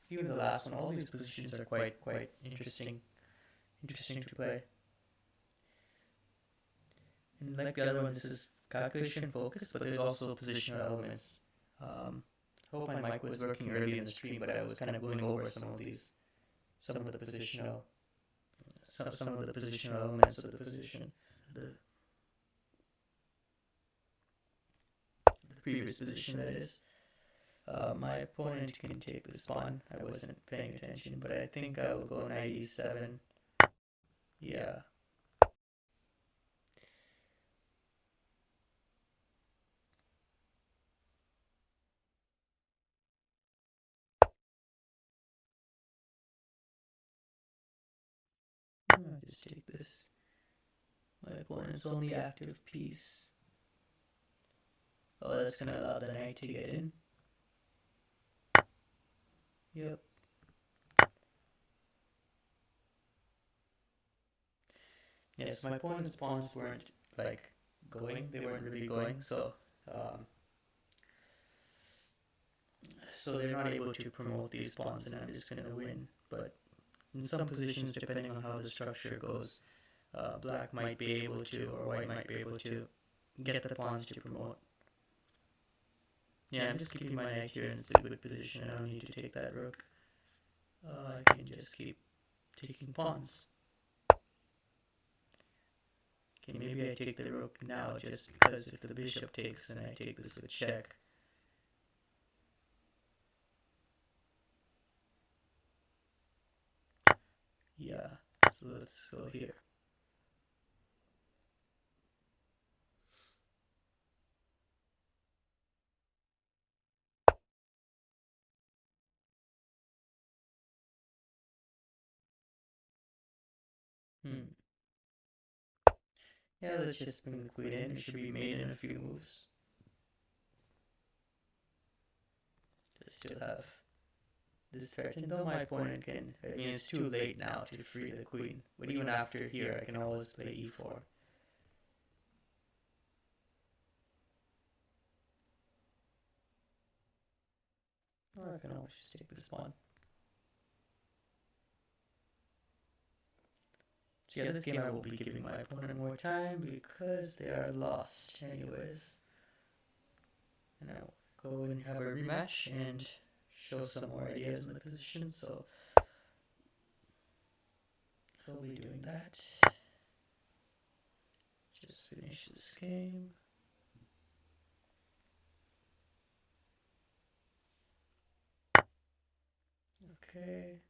even the last one, all these positions are quite interesting to play. And like the other one, this is calculation focus, but there's also positional elements. I hope my mic was working early in the stream, but I was kind of going over some of the positional elements of the position, the previous position that is. My opponent can take this pawn. I wasn't paying attention, but I think I will go knight e7. Yeah. I'll just take this. My opponent's only active piece. Oh, that's gonna allow the knight to get in. Yep. Yes, my opponent's pawns weren't like going. They weren't really going, um, so they're not able to promote these pawns, and I'm just gonna win. But in some positions, depending on how the structure goes, black might be able to, or white might be able to, get the pawns to promote. Yeah, I'm just keeping my knight here in a good position. I don't need to take that rook. I can just keep taking pawns. Okay, maybe I take the rook now just because if the bishop takes, then I take this with check. Yeah, so let's go here. Yeah, let's just bring the queen in. It should be made in a few moves. To still have this threat, and though my opponent can, I mean it's too late now to free the queen, but even after here I can always play e4. Or I can always just take this pawn. So yeah, this game I will be giving my opponent more time because they are lost anyways. And I'll go and have a rematch and show some more ideas in the position, so I'll be doing that. Just finish this game. Okay.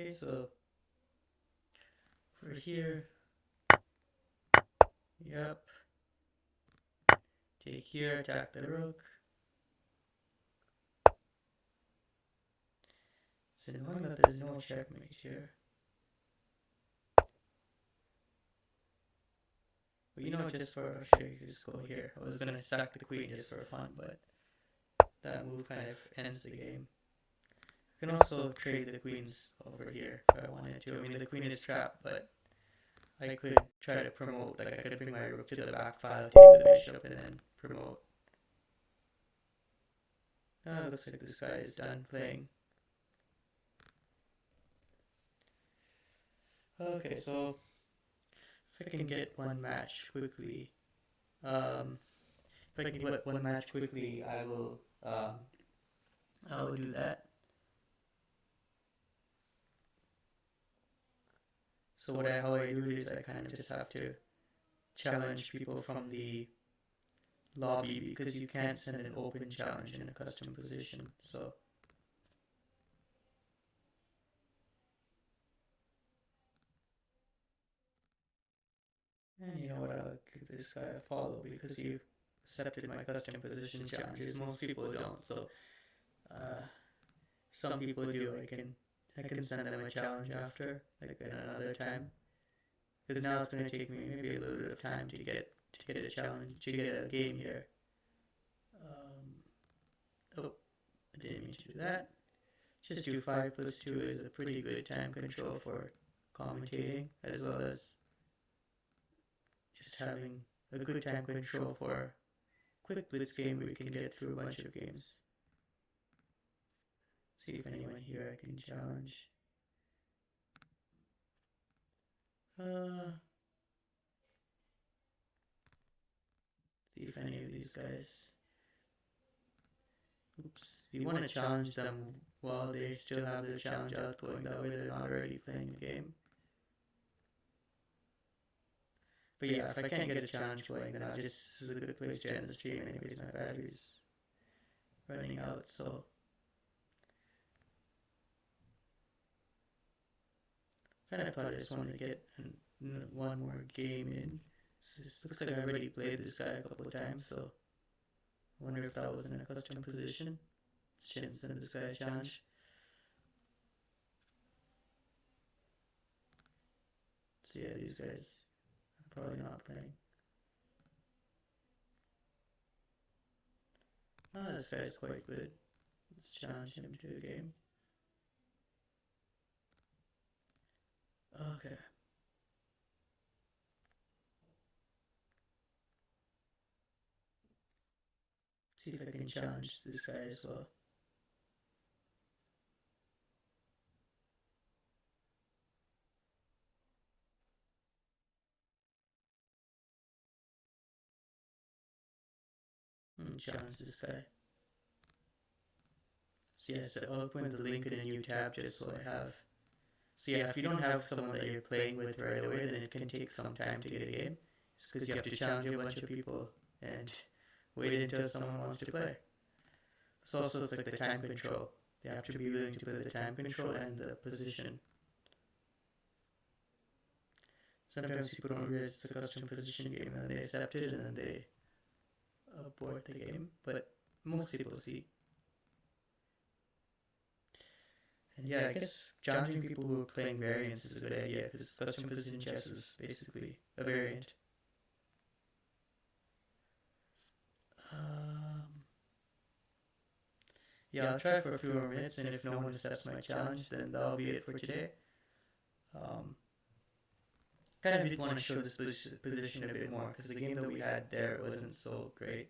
Okay, so for here, yep. Take here, attack the rook. It's annoying that there's no checkmate here. But you know, just for, should I just go here? I was gonna sack the queen just for fun, but that move kind of ends the game. I can also trade the queens over here if I wanted to. I mean, the queen is trapped, but I could try to promote, like I could bring my rook to the back file, take the bishop, and then promote. Oh, it looks like this guy is done playing. Okay, so if I can get one match quickly, if I can get one match quickly, I will do that. So how I do it is I kind of just have to challenge people from the lobby because you can't send an open challenge in a custom position. So and you know what, I'll give this guy a follow because he accepted my custom position challenges. Most people don't, so some people do. I can send them a challenge after, like in another time. Because now it's going to take me maybe a little bit of time to get a challenge, to get a game here. Oh, I didn't mean to do that. Just do 5 plus 2 is a pretty good time control for commentating, as well as just having a good time control for a quick blitz game where you can get through a bunch of games. See if anyone here I can challenge. See if any of these guys. Oops. You want to challenge them while they still have their challenge outgoing, that way they're not already playing the game. But yeah, if I can't get a challenge going, then this is a good place to end the stream anyways, my battery's running out, so. Kind of thought I just wanted to get one more game in. So this looks like I already played this guy a couple of times, so I wonder if that was in a custom position. Shouldn't send this guy a challenge. So yeah, these guys are probably not playing. Oh, this guy's quite good. Let's challenge him to a game. Okay. See if I can challenge this guy as well. Challenge this guy. So yes, I'll open the link in a new tab just so I have. So yeah, if you don't have someone that you're playing with right away, then it can take some time to get a game. It's because you have to challenge a bunch of people and wait until someone wants to play. So also it's like the time control. They have to be willing to play the time control and the position. Sometimes people don't realize it's a custom position game and they accept it and then they abort the game, but most people see. And yeah, I guess challenging people who are playing variants is a good idea because custom position chess is basically a variant. Yeah, I'll try for a few more minutes, and if no one accepts my challenge, then that'll be it for today. Kind of did want to show this position a bit more because the game that we had there wasn't so great.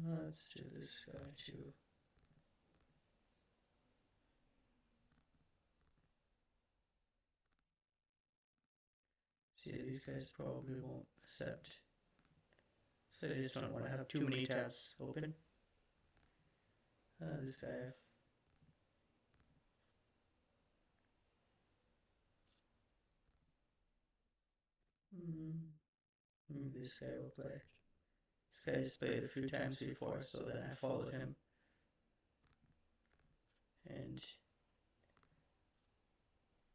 Let's do this guy too. See, these guys probably won't accept. So I just don't want to have too many tabs open. This guy. This guy will play. This guy has played a few times before, so then I followed him. And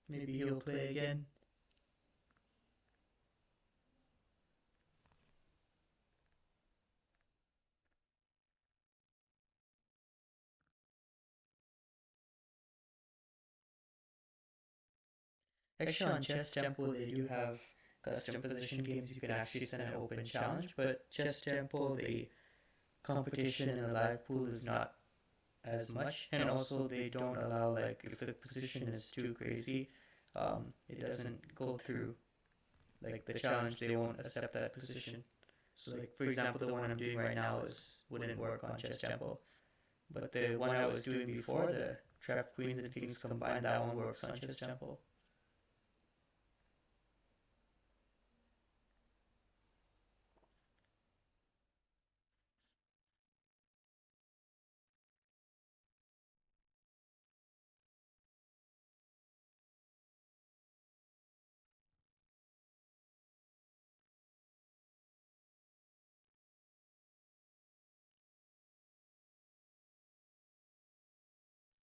maybe he'll play again. Actually, on Chess Temple, they do have custom position games. You can actually send an open challenge, but Chess Temple, the competition in the live pool is not as much, and also they don't allow, like, if the position is too crazy, it doesn't go through. Like the challenge, they won't accept that position. So, like, for example, the one I'm doing right now wouldn't work on Chess Temple, but the one I was doing before, the Trap Queens and Kings combined, that one works on Chess Temple.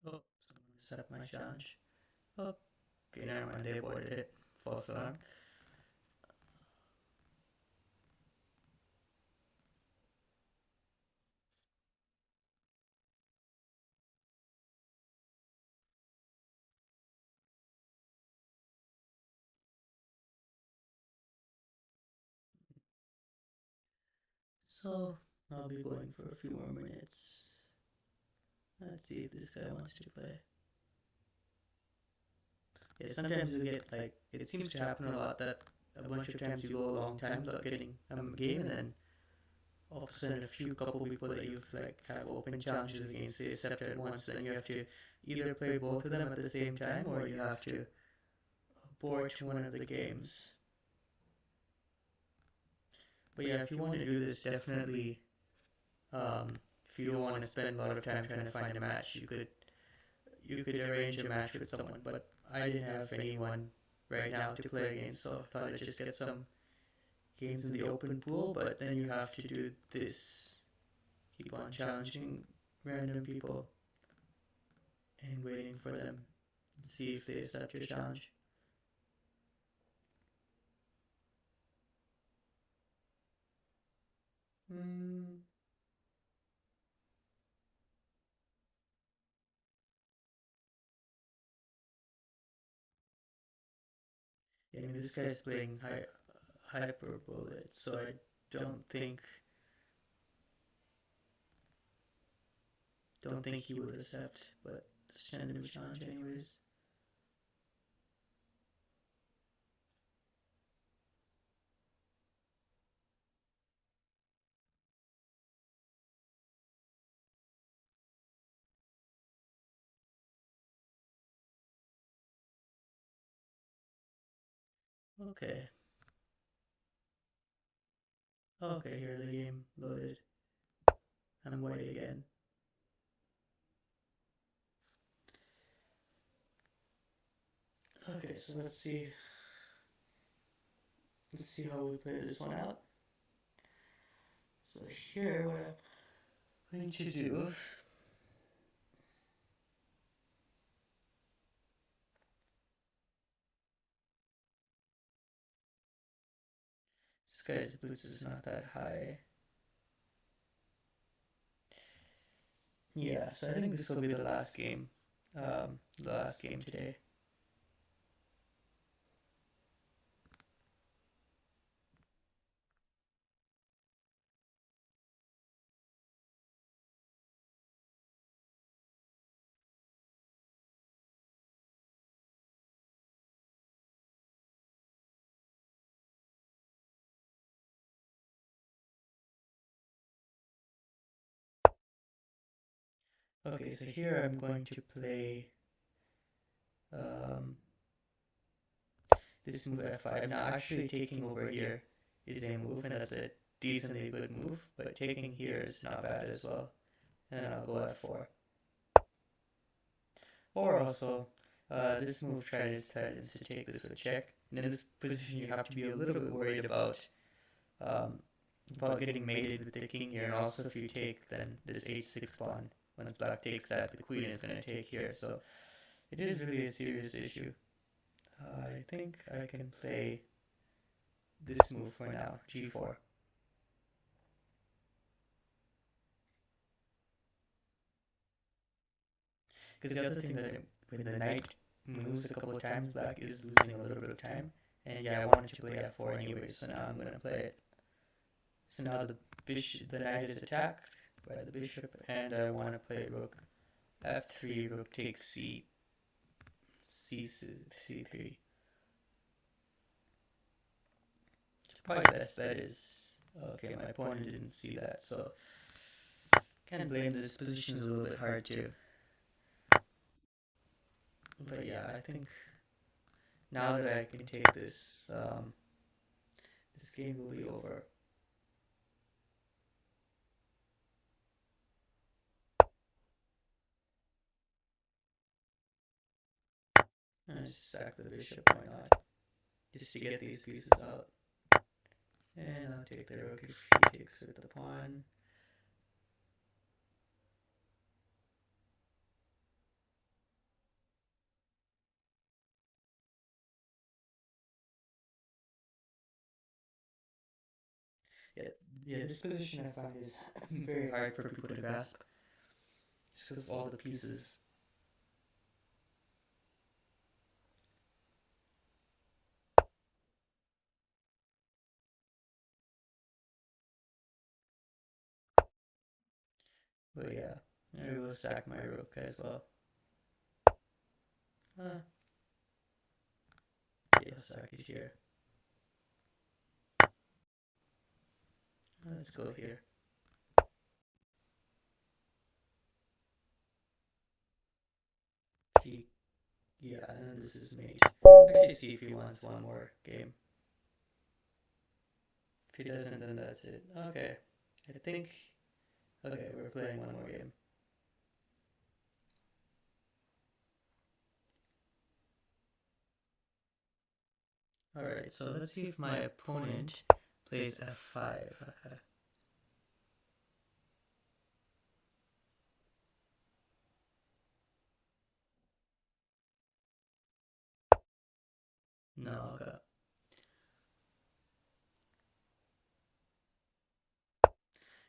Oh, someone set up my challenge. Oh, okay, never mind, they aborted it. False alarm. So, I'll be going for a few more minutes. Let's see if this guy wants to play. Yeah, sometimes you get like, it seems to happen a lot that a bunch of times you go a long time without getting a game, and then all of a sudden a few couple people that you've like have open challenges against, they accept at once, then you have to either play both of them at the same time, or you have to abort one of the games. But yeah, if you want to do this, definitely, if you don't want to spend a lot of time trying to find a match, you could arrange a match with someone. But I didn't have anyone right now to play against, so I thought I'd just get some games in the open pool. But then you have to do this, keep on challenging random people and waiting for them and see if they accept your challenge. Mm. Yeah, I mean, this guy's playing hyper bullet, so I don't think he would accept. But let's try a new challenge anyways. Okay. Okay, here the game loaded. I'm white again. Okay, so let's see. Let's see how we play this one out. So here, what I'm going to do. This guy's boots is not that high. Yeah, so I think this will be the last game. The last game today. Okay, so here I'm going to play um, this move f5. Now, actually taking over here is a move, and that's a decently good move, but taking here is not bad as well. And then I'll go f4. Or also, this move tries to take this with check. And in this position, you have to be a little bit worried um, about getting mated with the king here. And also, if you take, then this h6 pawn, once black takes that, the queen is going to take here. So it is really a serious issue. I think I can play this move for now, g4. Because the other thing that when the knight moves a couple of times, black is losing a little bit of time. And yeah, I wanted to play f4 anyway, so now I'm going to play it. So now the knight is attacked by the bishop, and I want to play rook f3, rook takes c3. Probably the best bet is, okay, my opponent didn't see that, so can't blame this position is a little bit hard too. But yeah, I think now that I can take this, this game will be over. I just sack the bishop, why not? Just to get these pieces out. And I'll take the rook if he takes with the pawn. Yeah, yeah, this position I find is very hard for people to grasp. Just because of all the pieces. But yeah, I will sack my rook as well. Yeah, sack it here. Let's go here. He, yeah, and then this is mate. Actually, see if he wants one more game. If he doesn't, then that's it. Okay, I think. Okay, we're playing one more game. Alright, so let's see if my opponent plays f5. No, okay.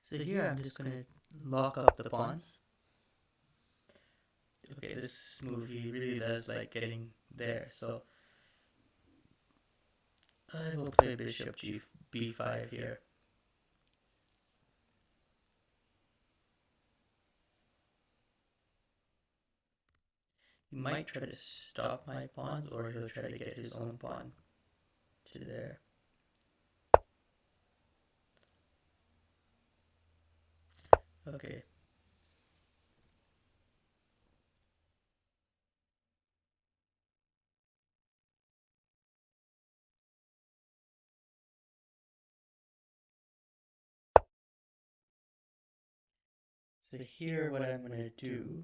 So here I'm just gonna lock up the pawns. Okay, this move he really does like getting there, so I will play bishop b5 here. He might try to stop my pawns, or he'll try to get his own pawn to there. Okay. So here what I'm going to do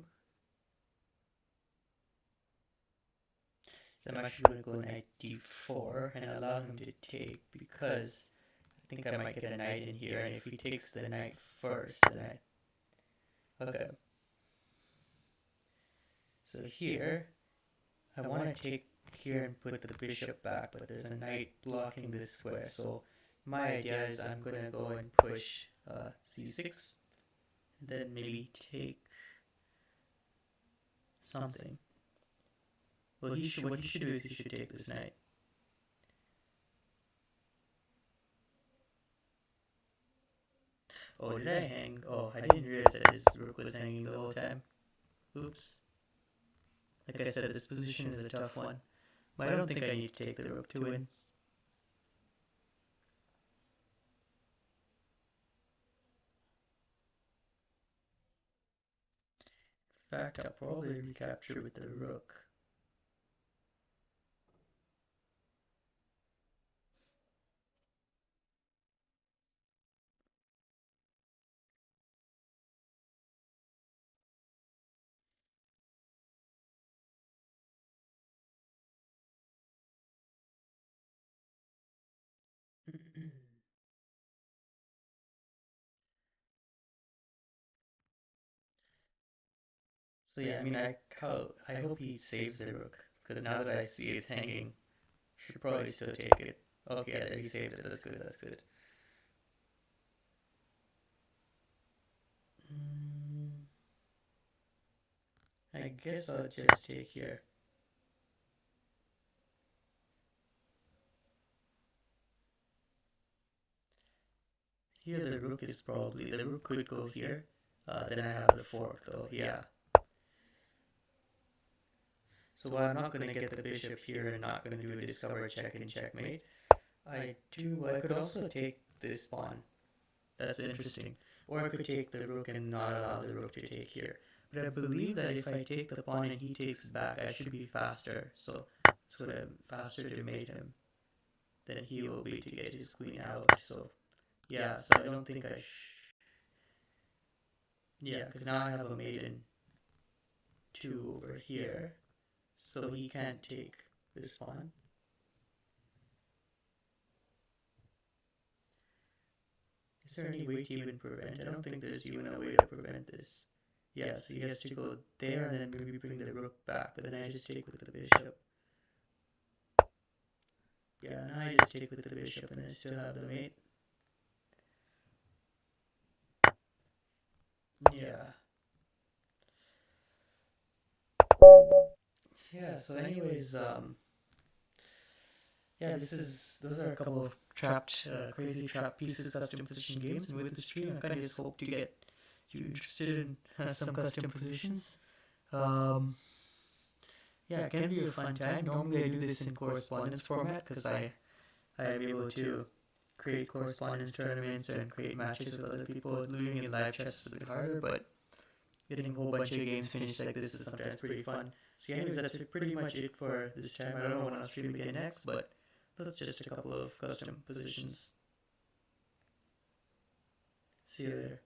is I'm actually going to go knight d4 and allow him to take, because I think I might get a knight in here, and if he takes the knight first, then okay. So here, I want to take here and put the bishop back, but there's a knight blocking this square, so my idea is I'm going to go and push c6, and then maybe take something. Well, what he should do is he should take this knight. Oh, did I hang? Oh, I didn't realize that his rook was hanging the whole time. Oops. Like I said, this position is a tough one. But I don't think I need to take the rook to win. In fact, I'll probably recapture with the rook. So yeah, I mean, I hope he saves the rook, because now that I see it's hanging, should probably still take it. Okay, yeah, there he saved it. That's good. That's good. I guess I'll just take here. Here the rook is probably, the rook could go here. Then I have the fork though, yeah. So while I'm not going to get the bishop here and not going to do a discover check and checkmate, I could also take this pawn. That's interesting. Or I could take the rook and not allow the rook to take here. But I believe that if I take the pawn and he takes back, I should be faster. So it's what I'm faster to mate him than he will be to get his queen out. So yeah, so I don't think yeah, because now I have a maiden 2 over here, so he can't take this pawn. Is there any way to even prevent? I don't think there's even a way to prevent this. Yes, he has to go there and then maybe bring the rook back, but then I just take with the bishop. Yeah, now I just take with the bishop and I still have the mate. Yeah. Yeah, so anyways, yeah, those are a couple of crazy trap pieces custom position games, and with the stream I kind of just hope to get you're interested in some custom positions. Yeah, it can be a fun time. Normally I do this in correspondence format because I am able to create correspondence tournaments and create matches with other people. Doing it in live chess is a bit harder, but getting a whole bunch of games finished like this is sometimes pretty fun. So anyways, that's pretty much it for this time. I don't know when I'll stream again next, but that's just a couple of custom positions. See you there.